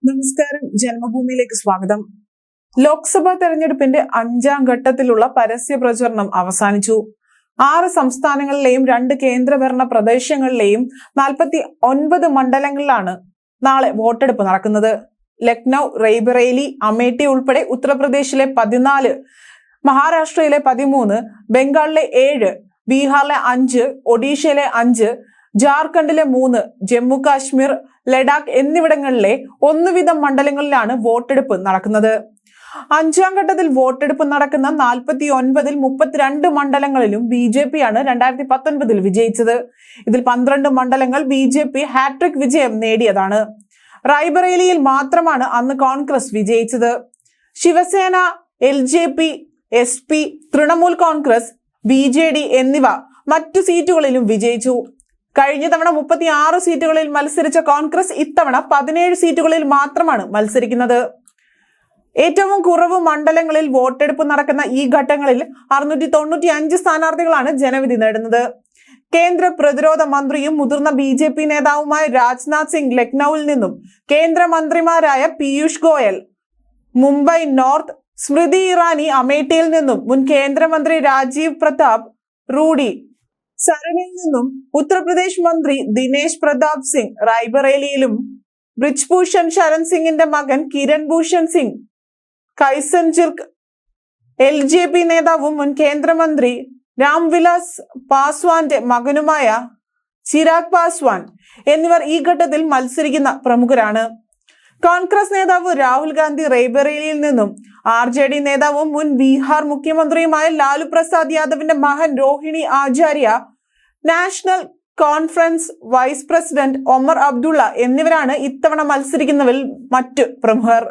നമസ്കാരം, ജന്മഭൂമിയിലേക്ക് സ്വാഗതം. ലോക്സഭാ തെരഞ്ഞെടുപ്പിന്റെ 5ാം ഘട്ടത്തിലുള്ള പരസ്യ പ്രചരണം അവസാനിച്ചു. 6 സംസ്ഥാനങ്ങളിലെയും 2 കേന്ദ്രഭരണ പ്രദേശങ്ങളിലെയും 49 മണ്ഡലങ്ങളിലാണ് നാളെ വോട്ടെടുപ്പ് നടക്കുന്നത്. ലക്നൗ, റെയ്ബറേലി, അമേഠി ഉൾപ്പെടെ ഉത്തർപ്രദേശിലെ 14, മഹാരാഷ്ട്രയിലെ 13, ബംഗാളിലെ 7, ബീഹാറിലെ 5, ഒഡീഷയിലെ 5, ജാർഖണ്ഡിലെ 3, ജമ്മു കാശ്മീർ, ലഡാക്ക് എന്നിവിടങ്ങളിലെ 1 വീതം മണ്ഡലങ്ങളിലാണ് വോട്ടെടുപ്പ് നടക്കുന്നത്. 5ാം ഘട്ടത്തിൽ വോട്ടെടുപ്പ് നടക്കുന്ന 49-ൽ 32 മണ്ഡലങ്ങളിലും BJP ആണ് 2019 വിജയിച്ചത്. ഇതിൽ 12 മണ്ഡലങ്ങൾ BJP ഹാട്രിക് വിജയം നേടിയതാണ്. റായ്ബറേലിയിൽ മാത്രമാണ് അന്ന് കോൺഗ്രസ് വിജയിച്ചത്. Shiv Sena, LJP, SP, Trinamool Congress, BJD എന്നിവ മറ്റു സീറ്റുകളിലും വിജയിച്ചു. കഴിഞ്ഞ തവണ 36 സീറ്റുകളിൽ മത്സരിച്ച കോൺഗ്രസ് ഇത്തവണ 17 സീറ്റുകളിൽ മാത്രമാണ് മത്സരിക്കുന്നത്. ഏറ്റവും കുറവ് മണ്ഡലങ്ങളിൽ വോട്ടെടുപ്പ് നടക്കുന്ന ഈ ഘട്ടങ്ങളിൽ 695 സ്ഥാനാർത്ഥികളാണ് ജനവിധി നേടുന്നത്. കേന്ദ്ര പ്രതിരോധ മന്ത്രിയും മുതിർന്ന BJP നേതാവുമായ രാജ്നാഥ് സിംഗ് ലക്നൌവിൽ നിന്നും, കേന്ദ്രമന്ത്രിമാരായ പീയൂഷ് ഗോയൽ മുംബൈ നോർത്ത്, സ്മൃതി ഇറാനി അമേഠിയിൽ നിന്നും, മുൻ കേന്ദ്രമന്ത്രി രാജീവ് പ്രതാപ് റൂഡി സരണിൽ നിന്നും, ഉത്തർപ്രദേശ് മന്ത്രി ദിനേശ് പ്രതാപ് സിംഗ് റായ്ബറേലിയിലും, ബ്രിജ്ഭൂഷൺ ശരൺ സിംഗിന്റെ മകൻ കിരൺ ഭൂഷൺ സിംഗ് കൈസൻജിർക്ക്, LJP നേതാവും മുൻ കേന്ദ്രമന്ത്രി രാംവിലാസ് പാസ്വാന്റെ മകനുമായ ചിരാഗ് പാസ്വാൻ എന്നിവർ ഈ ഘട്ടത്തിൽ മത്സരിക്കുന്ന പ്രമുഖരാണ്. കോൺഗ്രസ് നേതാവ് രാഹുൽ ഗാന്ധി റെയ്ബറേലിയിൽ നിന്നും, RJD നേതാവും മുൻ ബീഹാർ മുഖ്യമന്ത്രിയുമായ ലാലു പ്രസാദ് യാദവിന്റെ മകൻ Rohini Acharya, National Conference vice president Omar Abdullah എന്നിവരാണ് ഇത്തവണ മത്സരിക്കുന്നവരിൽ മറ്റു പ്രമുഖർ.